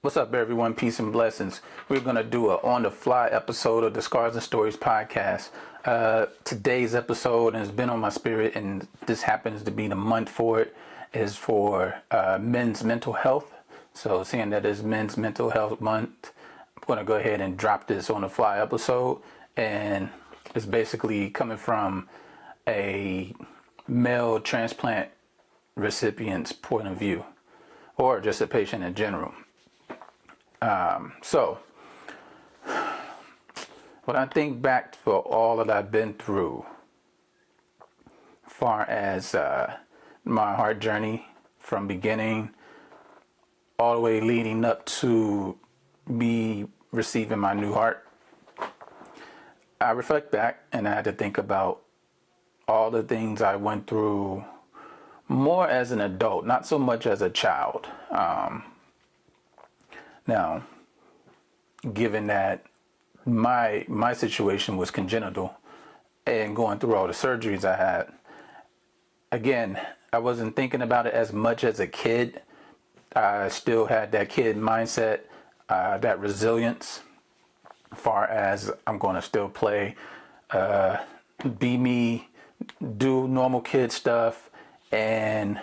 What's up, everyone? Peace and blessings. We're going to do a on-the-fly episode of the Scars and Stories podcast. Today's episode has been on my spirit, and this happens to be the month for it, is for men's mental health. So seeing that it's Men's Mental Health Month, I'm going to go ahead and drop this on-the-fly episode. And it's basically coming from a male transplant recipient's point of view, or just a patient in general. So when I think back for all that I've been through, as far as my heart journey from beginning all the way leading up to me receiving my new heart, I reflect back and I had to think about all the things I went through more as an adult, not so much as a child. Now, given that my situation was congenital and going through all the surgeries I had, again, I wasn't thinking about it as much as a kid. I still had that kid mindset, that resilience, as far as I'm going to still play, be me, do normal kid stuff, and,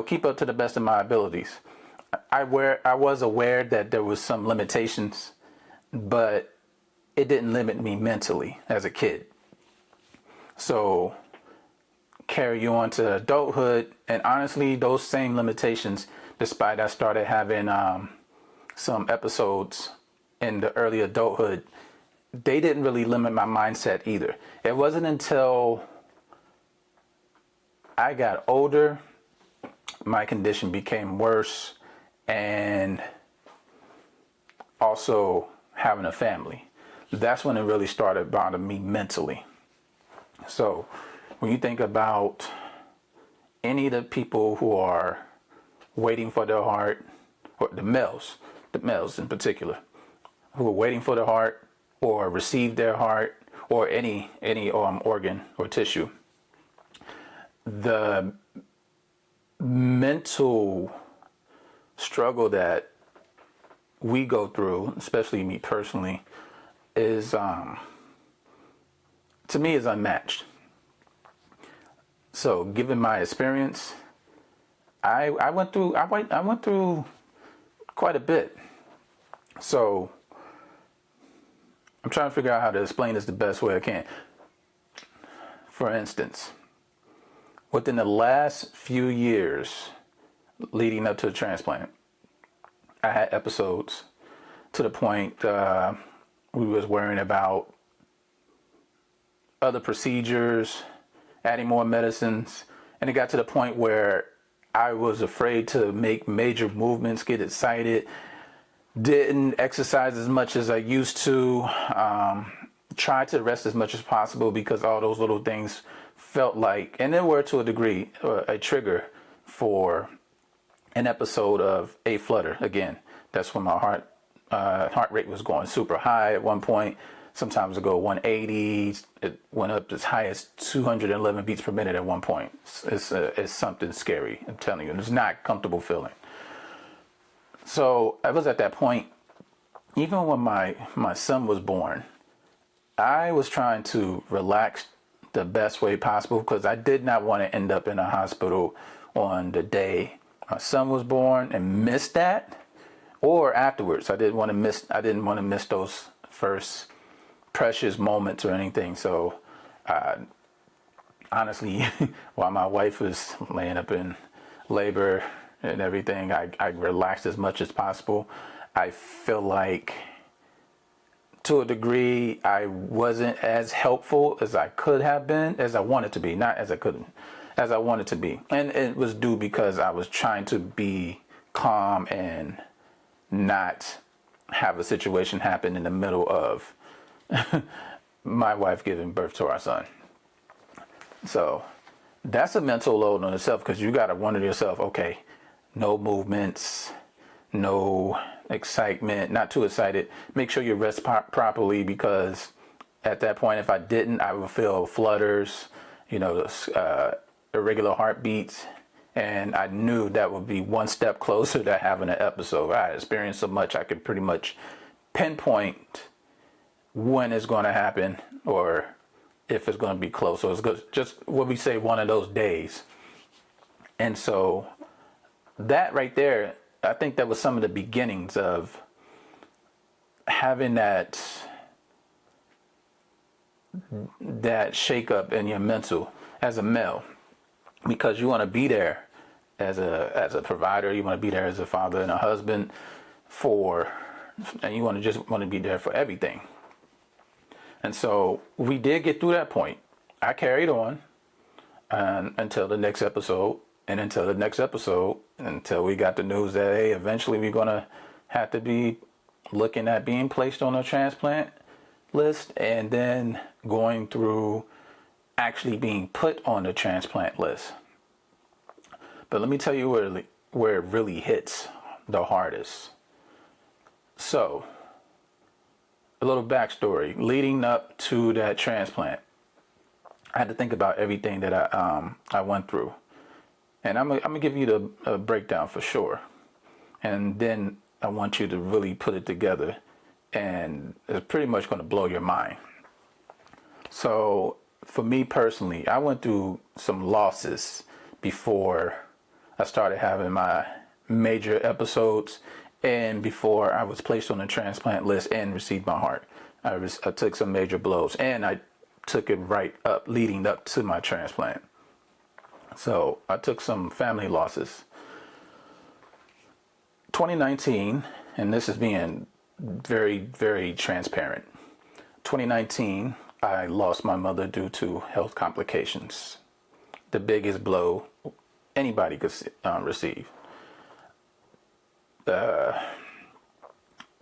keep up to the best of my abilities. I was aware that there was some limitations, but it didn't limit me mentally as a kid. So carry you on to adulthood, and honestly, those same limitations, despite I started having some episodes in the early adulthood, they didn't really limit my mindset either. It wasn't until I got older, my condition became worse, and also having a family. That's when it really started bothering me mentally. So when you think about any of the people who are waiting for their heart, or the males in particular, who are waiting for their heart or receive their heart or any organ or tissue, the mental struggle that we go through, especially me personally, is to me is unmatched. So given my experience, I went through quite a bit. So I'm trying to figure out how to explain this the best way I can. For instance, within the last few years leading up to the transplant, I had episodes to the point we was worrying about other procedures, adding more medicines, and it got to the point where I was afraid to make major movements, get excited, didn't exercise as much as I used to, tried to rest as much as possible because all those little things felt like, and they were to a degree, a trigger for an episode of a flutter. Again, that's when my heart rate was going super high at one point. Sometimes it go 180. It went up as high as 211 beats per minute at one point. It's something scary. I'm telling you, it's not a comfortable feeling. So I was at that point. Even when my son was born, I was trying to relax the best way possible because I did not want to end up in a hospital on the day my son was born and miss that, or afterwards. I didn't want to miss those first precious moments or anything. So honestly, while my wife was laying up in labor and everything, I relaxed as much as possible. I feel like, to a degree, I wasn't as helpful as I could have been, as I wanted to be, not as I couldn't, as I wanted to be. And it was due because I was trying to be calm and not have a situation happen in the middle of my wife giving birth to our son. So that's a mental load on itself, because you got to wonder to yourself, okay, no movements, no excitement, not too excited. Make sure you rest properly, because at that point, if I didn't, I would feel flutters, irregular heartbeats, And I knew that would be one step closer to having an episode. I experienced so much, I could pretty much pinpoint when it's going to happen or if it's going to be close. So it's just what we say, one of those days. And so that right there, I think that was some of the beginnings of having that shake up in your mental as a male, because you want to be there as a provider, you want to be there as a father and a husband and you want to be there for everything. And so we did get through that point. I carried on until the next episode, and until the next episode, until we got the news that, hey, eventually we're going to have to be looking at being placed on a transplant list, and then going through actually being put on the transplant list. But let me tell you where it really hits the hardest. So, a little backstory. Leading up to that transplant, I had to think about everything that I went through. And I'm gonna give you the breakdown for sure. And then I want you to really put it together. And it's pretty much going to blow your mind. So, for me personally, I went through some losses before I started having my major episodes, and before I was placed on the transplant list and received my heart. I took some major blows, and I took it right up leading up to my transplant. So I took some family losses. 2019, and this is being very, very transparent. 2019, I lost my mother due to health complications. The biggest blow anybody could receive.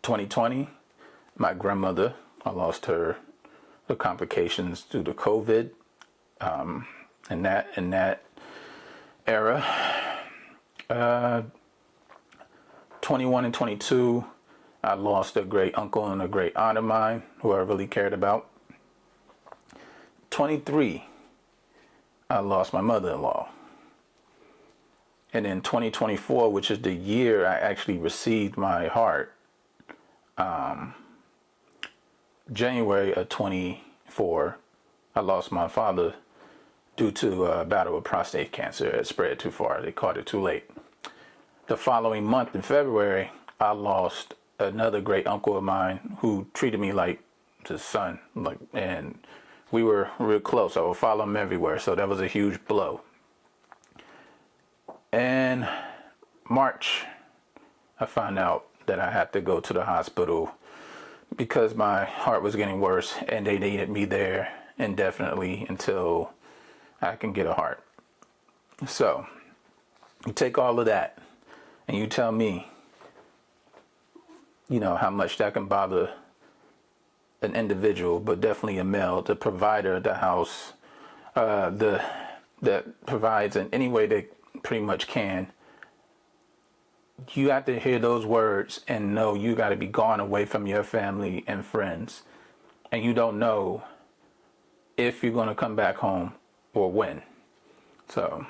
2020, my grandmother, I lost her, the complications due to COVID, in that era. 21 and 22, I lost a great uncle and a great aunt of mine who I really cared about. 23, I lost my mother-in-law. And in 2024, which is the year I actually received my heart, January of 24, I lost my father due to a battle with prostate cancer. It spread too far. They caught it too late. The following month in February, I lost another great uncle of mine who treated me like his son, and we were real close. I would follow him everywhere, so that was a huge blow. And March, I found out that I had to go to the hospital because my heart was getting worse, and they needed me there indefinitely until I can get a heart. So you take all of that and you tell me, how much that can bother an individual, but definitely a male, the provider of the house, that provides in any way they pretty much can. You have to hear those words and know you got to be gone away from your family and friends, and you don't know if you're going to come back home or when. So,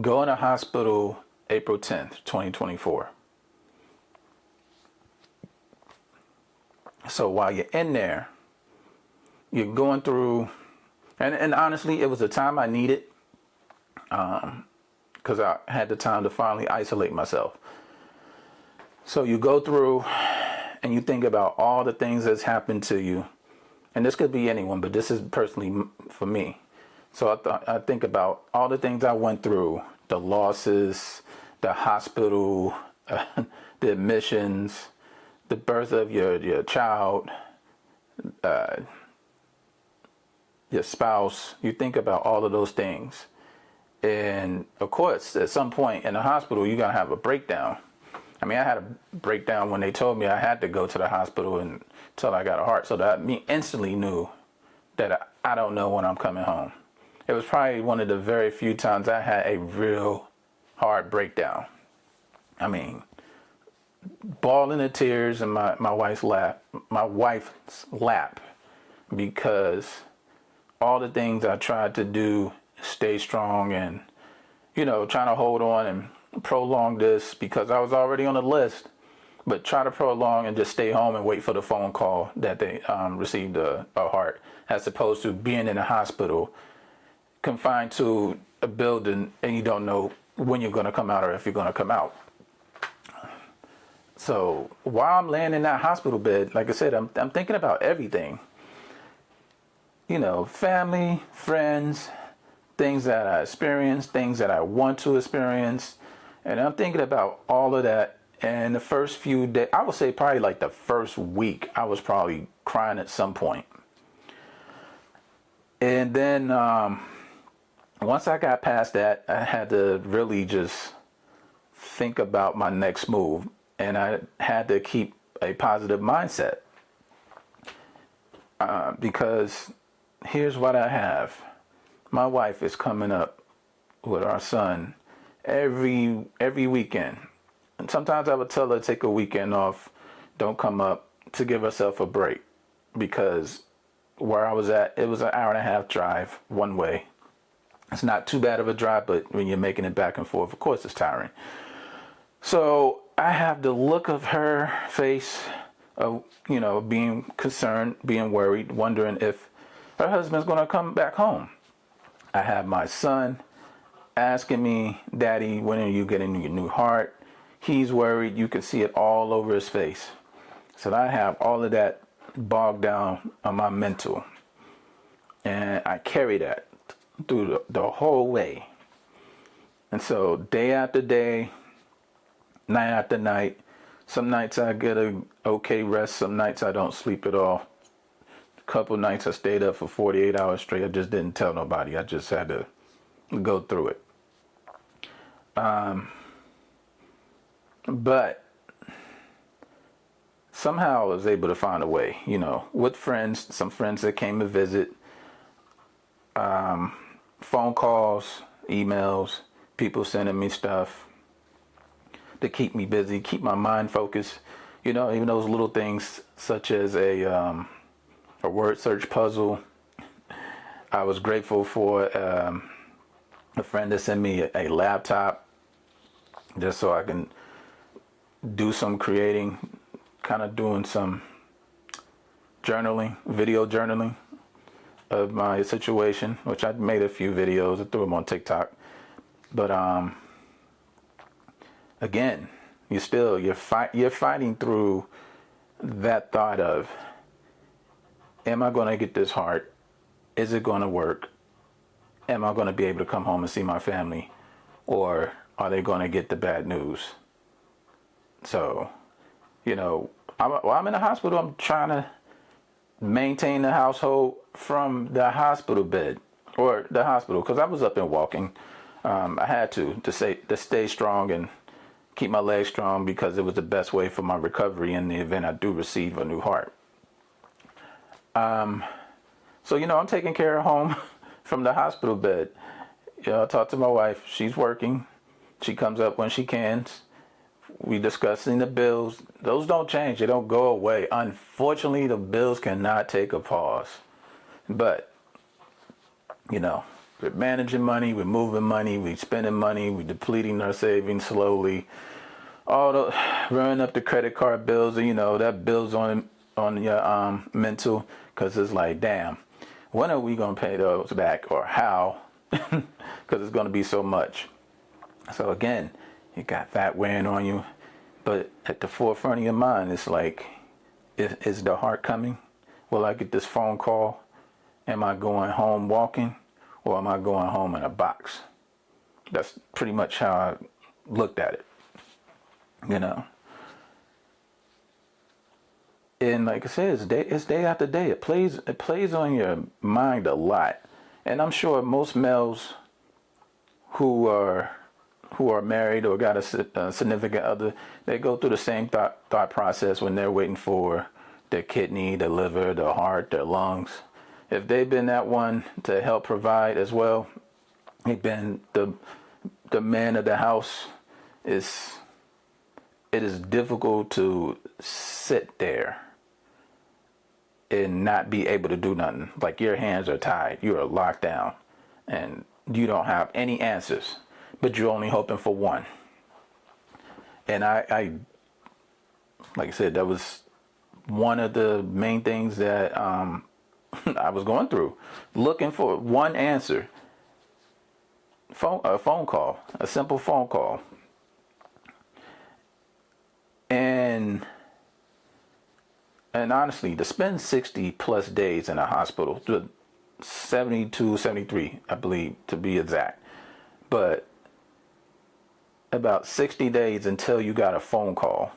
go in a hospital April 10th, 2024. So while you're in there, you're going through, and honestly, it was a time I needed, because I had the time to finally isolate myself. So you go through and you think about all the things that's happened to you. And this could be anyone, but this is personally for me. So I think about all the things I went through, the losses, the hospital, the admissions, the birth of your child, your spouse. You think about all of those things. And of course, at some point in the hospital, you're going to have a breakdown. I mean, I had a breakdown when they told me I had to go to the hospital until I got a heart. So that me instantly knew that I don't know when I'm coming home. It was probably one of the very few times I had a real hard breakdown. I mean, bawling in tears in my wife's lap, because all the things I tried to do stay strong and, trying to hold on and prolong this because I was already on the list, but try to prolong and just stay home and wait for the phone call that they received a heart, as opposed to being in a hospital confined to a building and you don't know when you're going to come out or if you're going to come out. So while I'm laying in that hospital bed, like I said, I'm thinking about everything. Family, friends, things that I experienced, things that I want to experience. And I'm thinking about all of that. And the first few days, I would say probably like the first week, I was probably crying at some point. And then once I got past that, I had to really just think about my next move. And I had to keep a positive mindset because here's what I have. My wife is coming up with our son every weekend. And sometimes I would tell her to take a weekend off, don't come up, to give herself a break. Because where I was at, it was an hour and a half drive one way. It's not too bad of a drive, but when you're making it back and forth, of course it's tiring. So I have the look of her face of, being concerned, being worried, wondering if her husband's going to come back home. I have my son asking me, Daddy, when are you getting your new heart? He's worried. You can see it all over his face. So I have all of that bogged down on my mental. And I carry that through the whole way. And so day after day, night after night, some nights I get a okay rest, some nights I don't sleep at all. A couple nights I stayed up for 48 hours straight. I just didn't tell nobody. I just had to go through it. But somehow I was able to find a way, with friends, some friends that came to visit, phone calls, emails, people sending me stuff to keep me busy, keep my mind focused. Even those little things such as a word search puzzle. I was grateful for a friend that sent me a laptop just so I can do some creating, kind of doing some journaling, video journaling of my situation, which I made a few videos. I threw them on TikTok. But again, you're fighting through that thought of, am I going to get this heart? Is it going to work? Am I going to be able to come home and see my family? Or are they going to get the bad news? So, while I'm in the hospital, I'm trying to maintain the household from the hospital bed or the hospital, because I was up and walking. I had to stay strong and keep my legs strong, because it was the best way for my recovery in the event I do receive a new heart. So, I'm taking care of home from the hospital bed. I talk to my wife. She's working. She comes up when she can. We discussing the bills. Those don't change. They don't go away. Unfortunately, the bills cannot take a pause. But, we're managing money, we're moving money, we're spending money, we're depleting our savings slowly. Running up the credit card bills, and that bill's on your mental, because it's like, damn, when are we going to pay those back, or how? Because it's going to be so much. So again, you got that weighing on you, but at the forefront of your mind, it's like, is the heart coming? Will I get this phone call? Am I going home walking, or am I going home in a box? That's pretty much how I looked at it, And like I said, it's day after day. It plays on your mind a lot. And I'm sure most males who are married or got a significant other, they go through the same thought process when they're waiting for their kidney, their liver, their heart, their lungs. If they've been that one to help provide as well, they've been the man of the house. It is difficult to sit there and not be able to do nothing. Like, your hands are tied, you are locked down, and you don't have any answers, but you're only hoping for one. And I like I said, that was one of the main things that I was going through, looking for one answer. A phone call, a simple phone call. And honestly, to spend 60 plus days in a hospital, 72, 73, I believe, to be exact. But about 60 days until you got a phone call.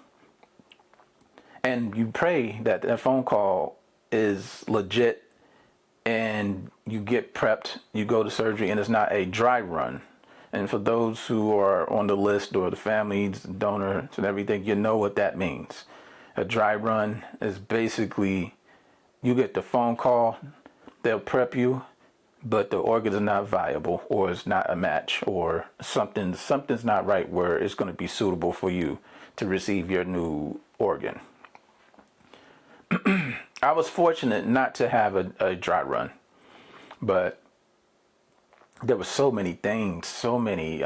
And you pray that that phone call is legit and you get prepped, you go to surgery, and it's not a dry run. And for those who are on the list or the families, donors, and everything, you know what that means. A dry run is basically you get the phone call, they'll prep you, but the organs are not viable, or it's not a match, or something's not right where it's going to be suitable for you to receive your new organ. I was fortunate not to have a dry run, but there were so many things, so many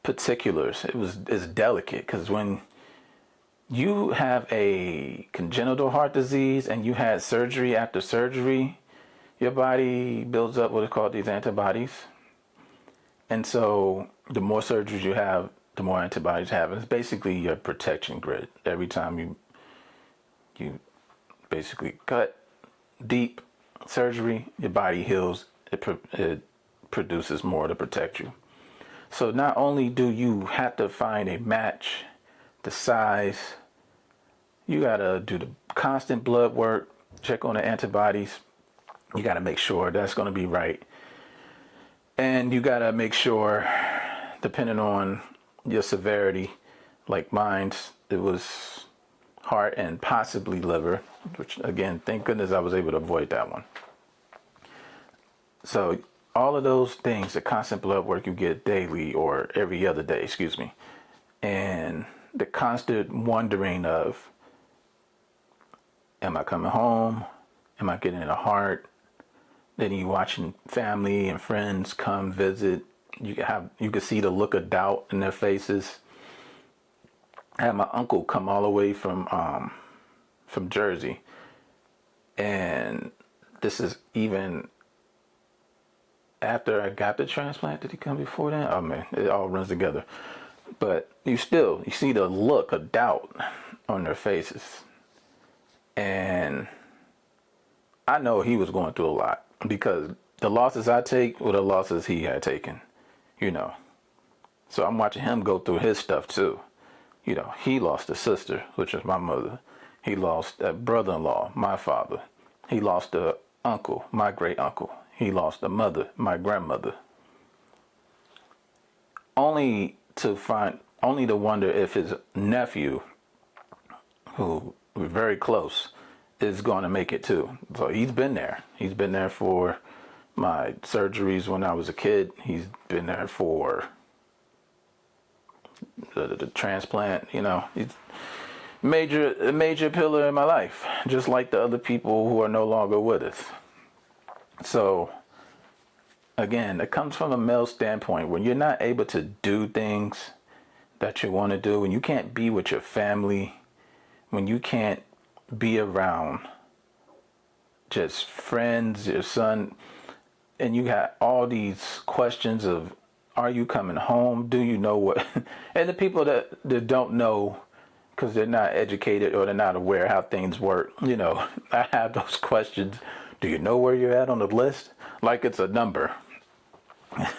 particulars. It's delicate because when you have a congenital heart disease and you had surgery after surgery, your body builds up what is called these antibodies. And so the more surgeries you have, the more antibodies you have. It's basically your protection grid. Every time you basically cut deep surgery, your body heals. It produces more to protect you. So not only do you have to find a match, the size, you got to do the constant blood work, check on the antibodies. You got to make sure that's going to be right. And you got to make sure, depending on your severity, like mine's, it was heart and possibly liver, which again, thank goodness I was able to avoid that one. So all of those things, the constant blood work you get daily or every other day, and the constant wondering of, am I coming home? Am I getting a heart? Then you watching family and friends come visit. You can see the look of doubt in their faces. I had my uncle come all the way from Jersey, and this is even after I got the transplant. Did he come before then? Oh man, it all runs together. But you see the look of doubt on their faces, and I know he was going through a lot because the losses I take were the losses he had taken, So I'm watching him go through his stuff too. He lost a sister, which is my mother. He lost a brother-in-law, my father. He lost a uncle, my great uncle. He lost a mother, my grandmother. Only to wonder if his nephew, who we're very close, is going to make it too. So he's been there. He's been there for my surgeries when I was a kid. He's been there for the transplant. He's a major pillar in my life, just like the other people who are no longer with us. So again, it comes from a male standpoint. When you're not able to do things that you want to do, when you can't be with your family, when you can't be around just friends, your son, and you got all these questions of, are you coming home? Do you know what? And the people that don't know because they're not educated or they're not aware how things work, I have those questions. Do you know where you're at on the list? Like it's a number.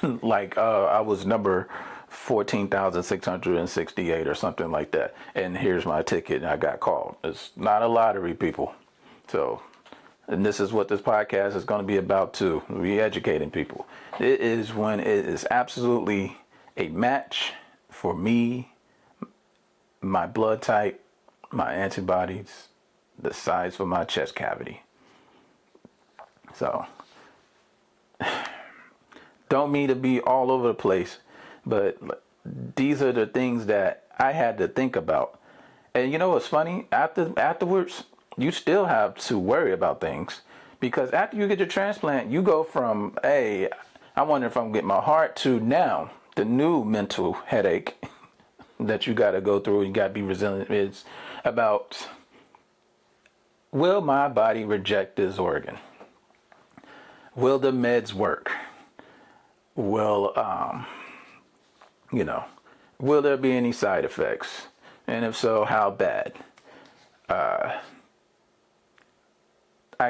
Like I was number 14,668 or something like that. And here's my ticket and I got called. It's not a lottery, people. So, and this is what this podcast is going to be about too. Re-educating people. It is when it is absolutely a match for me, my blood type, my antibodies, the size for my chest cavity. So, don't mean to be all over the place, but these are the things that I had to think about. And you know what's funny? Afterwards, you still have to worry about things because after you get your transplant, you go from, hey, I wonder if I'm getting my heart to now. The new mental headache that you got to go through, you got to be resilient. It's about, will my body reject this organ? Will the meds work? Will, will there be any side effects? And if so, how bad? I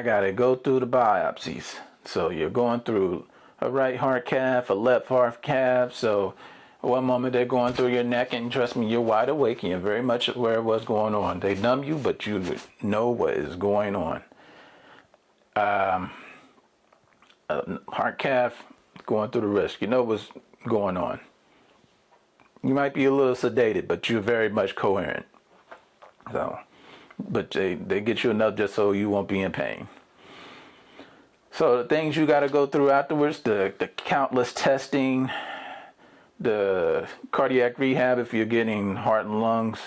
got to go through the biopsies. So you're going through a right heart cath, a left heart cath. So one moment they're going through your neck, and trust me, you're wide awake and you're very much aware of what's going on. They numb you, but you know what is going on. Heart cath, going through the wrist. You know what's going on. You might be a little sedated, but you're very much coherent. So, but they get you enough just so you won't be in pain. So the things you got to go through afterwards, the countless testing, the cardiac rehab if you're getting heart and lungs,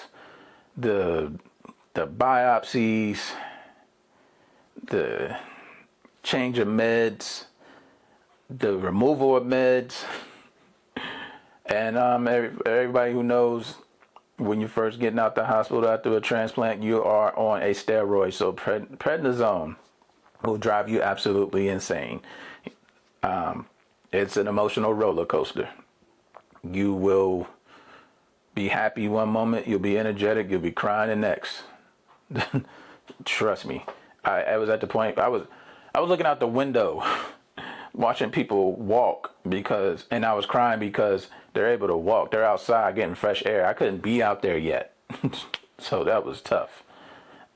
the biopsies, the change of meds, the removal of meds, and everybody who knows, when you're first getting out the hospital after a transplant, you are on a steroid. So prednisone will drive you absolutely insane. It's an emotional roller coaster. You will be happy one moment, you'll be energetic, you'll be crying the next. Trust me. I was at the point, I was looking out the window watching people walk and I was crying because they're able to walk. They're outside getting fresh air. I couldn't be out there yet. So that was tough.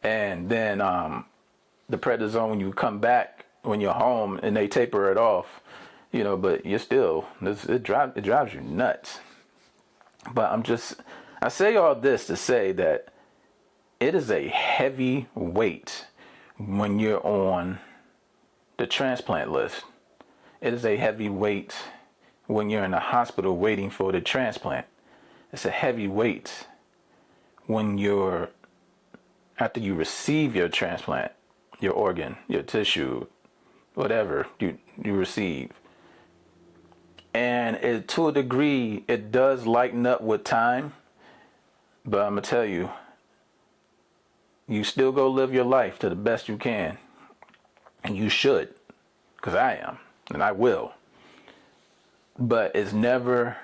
And then the prednisone, when you come back, when you're home and they taper it off, but you're still, it drives you nuts. But I say all this to say that it is a heavy weight when you're on the transplant list. It is a heavy weight when you're in the hospital waiting for the transplant. It's a heavy weight when after you receive your transplant, your organ, your tissue, whatever you receive. And to a degree, it does lighten up with time. But I'm going to tell you, you still go live your life to the best you can. And you should, because I am, and I will. But it's never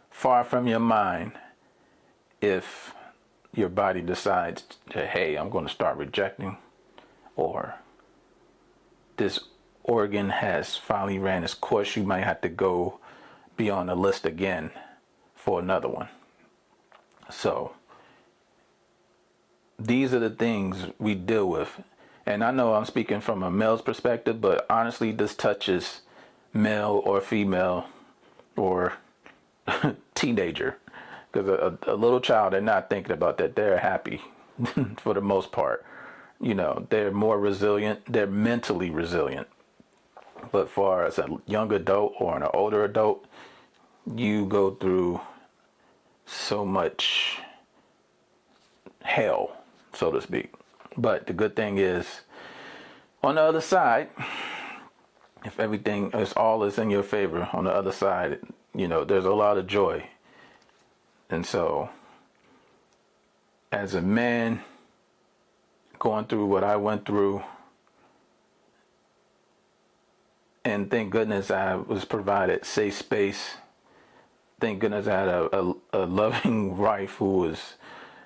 far from your mind if your body decides to, hey, I'm going to start rejecting, or this organ has finally ran its course. You might have to go be on the list again for another one. So these are the things we deal with. And I know I'm speaking from a male's perspective, but honestly, this touches male or female or teenager. Because a little child, they're not thinking about that. They're happy for the most part. They're more resilient. They're mentally resilient. But for as a young adult or an older adult, you go through so much hell, so to speak. But the good thing is, on the other side, if everything is all is in your favor, on the other side, there's a lot of joy. And so, as a man going through what I went through, and thank goodness I was provided safe space. Thank goodness I had a loving wife who was,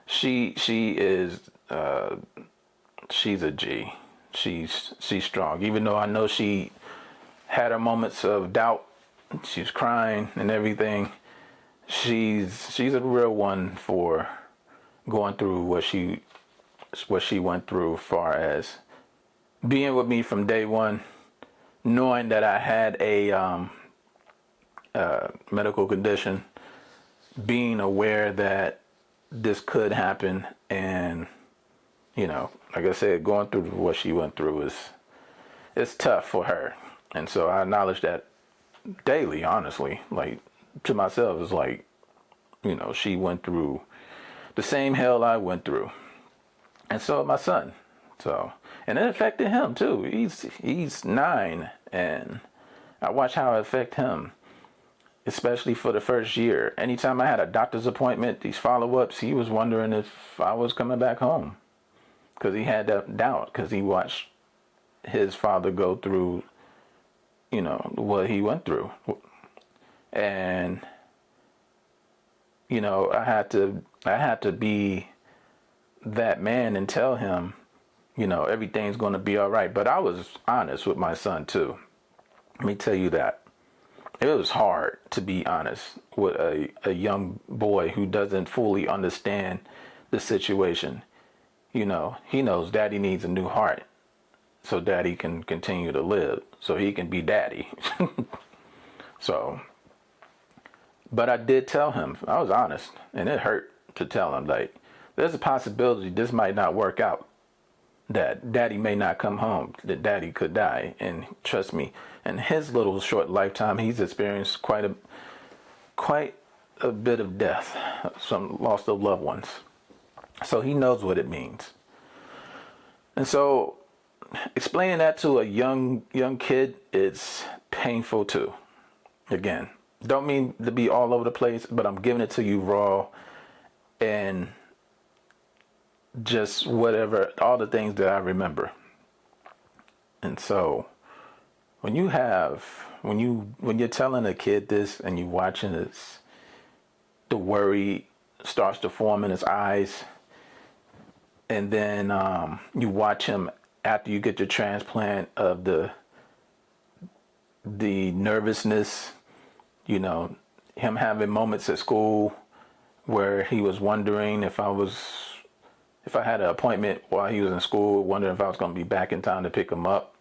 she's a G. She's strong. Even though I know she had her moments of doubt, she was crying and everything. She's a real one for going through what she went through, as far as being with me from day one, knowing that I had a medical condition, being aware that this could happen, and like I said, going through what she went through it's tough for her. And so I acknowledge that daily, honestly. Like, to myself, it's like, she went through the same hell I went through. And so my son. So, and it affected him too. He's 9, and I watched how it affect him, especially for the first year. Anytime I had a doctor's appointment, these follow-ups, he was wondering if I was coming back home because he had that doubt because he watched his father go through, what he went through. And, I had to be that man and tell him, everything's going to be all right. But I was honest with my son too. Let me tell you that. It was hard to be honest with a young boy who doesn't fully understand the situation. He knows daddy needs a new heart so daddy can continue to live, so he can be daddy. So, but I did tell him, I was honest, and it hurt to tell him, like, there's a possibility this might not work out, that daddy may not come home, that daddy could die. And trust me, in his little short lifetime, he's experienced quite a bit of death, some loss of loved ones. So he knows what it means. And so explaining that to a young kid is painful too. Again, don't mean to be all over the place, but I'm giving it to you raw and just whatever, all the things that I remember. And so when you're telling a kid this and you watching this, the worry starts to form in his eyes. And then you watch him after you get your transplant of the nervousness, him having moments at school where he was wondering if I had an appointment while he was in school, wondering if I was going to be back in time to pick him up.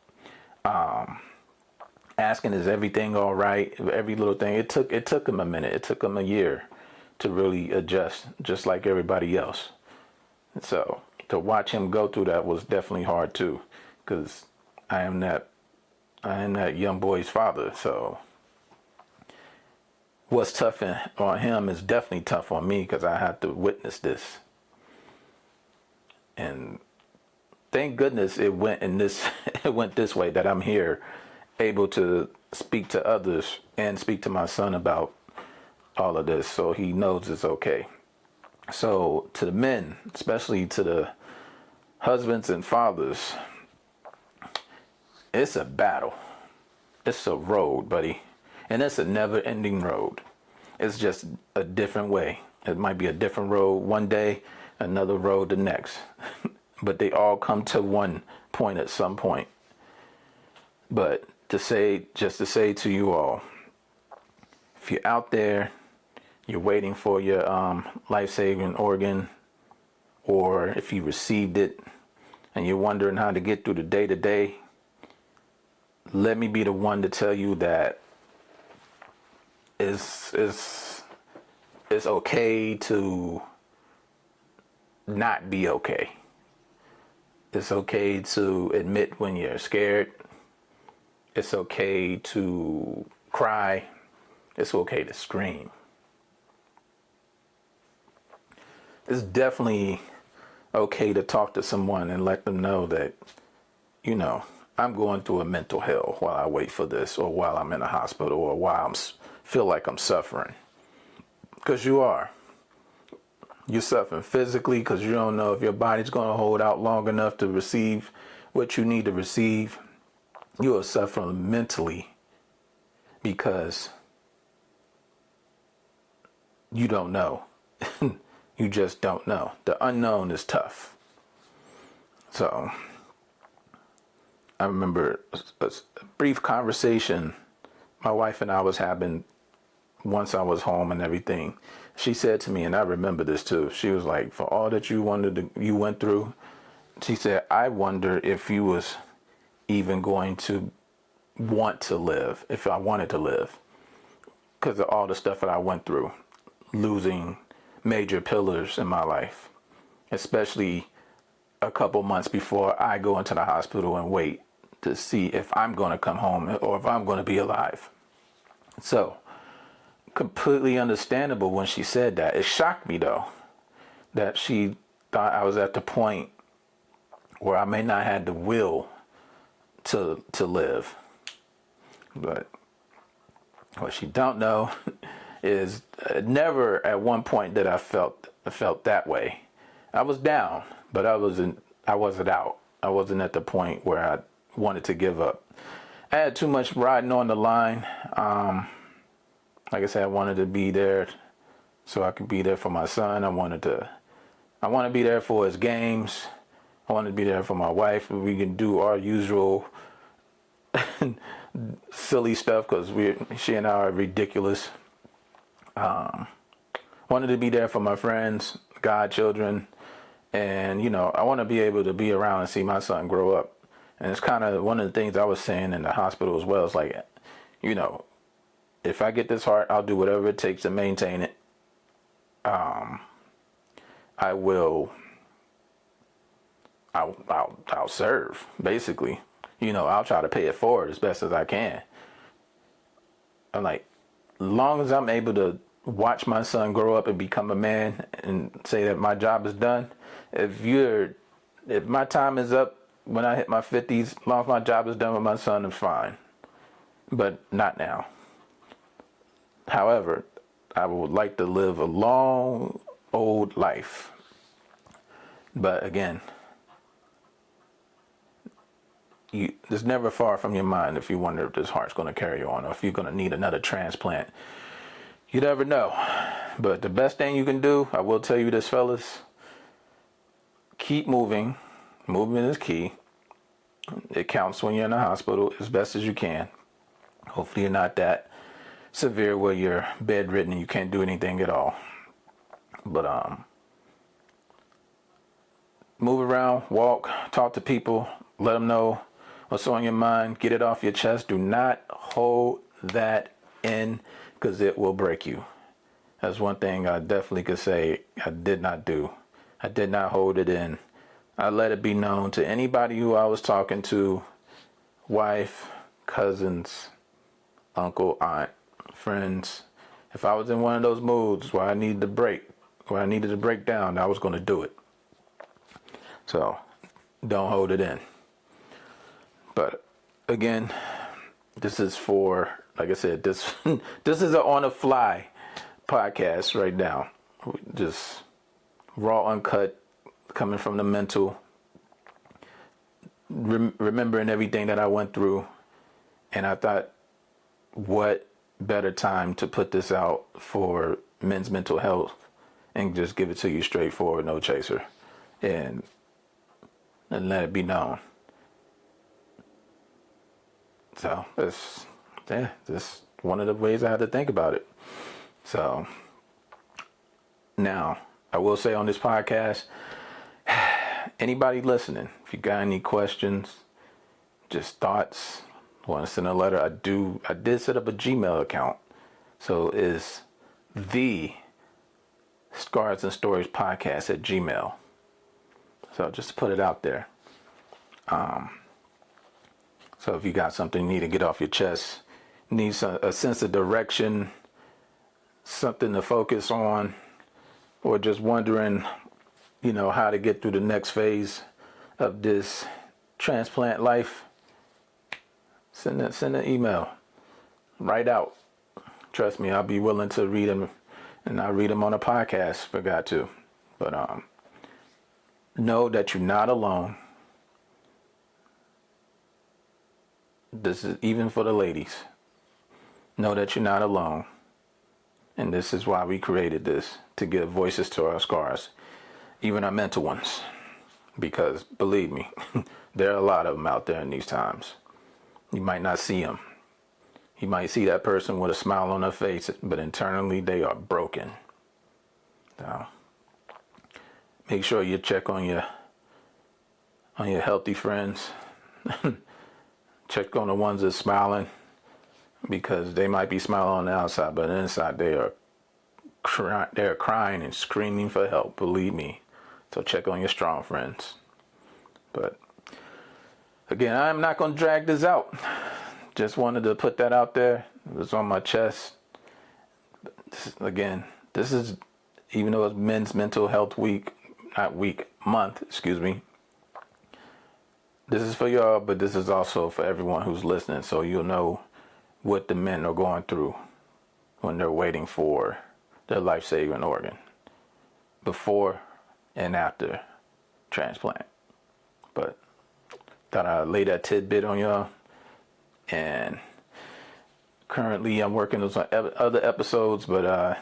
Asking, is everything all right? Every little thing. It took him a minute. It took him a year to really adjust, just like everybody else. And so to watch him go through that was definitely hard too, because I am that young boy's father. So what's tough on him is definitely tough on me because I had to witness this. And thank goodness it went this way, that I'm here able to speak to others and speak to my son about all of this, so he knows it's okay. So to the men, especially to the husbands and fathers, it's a battle. It's a road, buddy. And it's a never-ending road. It's just a different way. It might be a different road one day, another road the next. But they all come to one point at some point. But to say to you all, if you're out there, you're waiting for your life-saving organ, or if you received it and you're wondering how to get through the day-to-day, let me be the one to tell you that it's okay to not be okay. It's okay to admit when you're scared. It's okay to cry. It's okay to scream. It's definitely okay to talk to someone and let them know that, I'm going through a mental hell while I wait for this, or while I'm in a hospital, or while feel like I'm suffering. Because you are. You're suffering physically because you don't know if your body's going to hold out long enough to receive what you need to receive. You are suffering mentally because you don't know. You just don't know. The unknown is tough. So I remember a brief conversation my wife and I was having once I was home and everything. She said to me, and I remember this too, she was like, for all that you went through, she said, I wonder if you was even going to want to live, if I wanted to live, because of all the stuff that I went through, losing major pillars in my life, especially a couple months before I go into the hospital and wait to see if I'm going to come home or if I'm going to be alive. So completely understandable when she said that. It shocked me though, that she thought I was at the point where I may not have the will to live. But What she don't know is never at one point that I felt that way. I was down, but I wasn't out. I wasn't at the point where I wanted to give up. I had too much riding on the line. Like I said, I wanted to be there so I could be there for my son. I want to be there for his games. I want to be there for my wife. We can do our usual silly stuff because she and I are ridiculous. Wanted to be there for my friends, godchildren, and I want to be able to be around and see my son grow up. And it's kind of one of the things I was saying in the hospital as well. It's like, if I get this heart, I'll do whatever it takes to maintain it. I'll serve, basically. I'll try to pay it forward as best as I can. I'm like, as long as I'm able to watch my son grow up and become a man and say that my job is done, if my time is up when I hit my 50s, as long as my job is done with my son, I'm fine. But not now. However, I would like to live a long, old life. But again, it's never far from your mind if you wonder if this heart's going to carry on or if you're going to need another transplant. You never know. But the best thing you can do, I will tell you this, fellas, keep moving. Movement is key. It counts when you're in the hospital as best as you can. Hopefully you're not that severe where you're bedridden and you can't do anything at all. But move around, walk, talk to people, let them know what's on your mind, get it off your chest. Do not hold that in because it will break you. That's one thing I definitely could say I did not do. I did not hold it in. I let it be known to anybody who I was talking to, wife, cousins, uncle, aunt, friends. If I was in one of those moods where I needed to break down, I was going to do it. So don't hold it in. But again, this is for, like I said, this is an on the fly podcast right now. Just raw, uncut, coming from the mental, remembering everything that I went through. And I thought, what better time to put this out for men's mental health and just give it to you straightforward, no chaser, and let it be known. So that's one of the ways I had to think about it. So now I will say on this podcast, anybody listening, if you got any questions, just thoughts, want to send a letter, I did set up a Gmail account. So it's the Scars and Stories Podcast at Gmail. So just to put it out there. So if you got something you need to get off your chest, need a sense of direction, something to focus on, or just wondering, how to get through the next phase of this transplant life, send an email. Write out. Trust me, I'll be willing to read them, and I'll read them on a podcast if I got to. But know that you're not alone. This is even for the ladies. Know that you're not alone. And this is why we created this, to give voices to our scars, even our mental ones. Because believe me, there are a lot of them out there in these times. You might not see them. You might see that person with a smile on their face, but internally they are broken. So make sure you check on your healthy friends. Check on the ones that's smiling, because they might be smiling on the outside, but inside they're crying and screaming for help. Believe me. So check on your strong friends. But again, I'm not going to drag this out. Just wanted to put that out there. It was on my chest. This is, even though it's Men's Mental Health Month, excuse me. This is for y'all, but this is also for everyone who's listening, so you'll know what the men are going through when they're waiting for their life-saving organ before and after transplant. But thought I'd lay that tidbit on y'all. And currently I'm working on some other episodes, but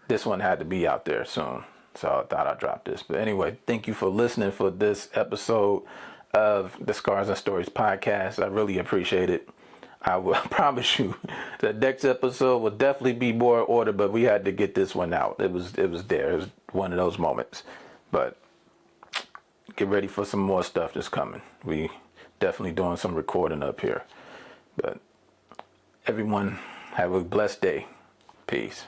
this one had to be out there soon. So I thought I'd drop this. But anyway, thank you for listening for this episode of the Scars and Stories podcast. I really appreciate it. I will promise you the next episode will definitely be more in order, but we had to get this one out. It was there. It was one of those moments. But get ready for some more stuff that's coming. We definitely doing some recording up here. But everyone have a blessed day. Peace.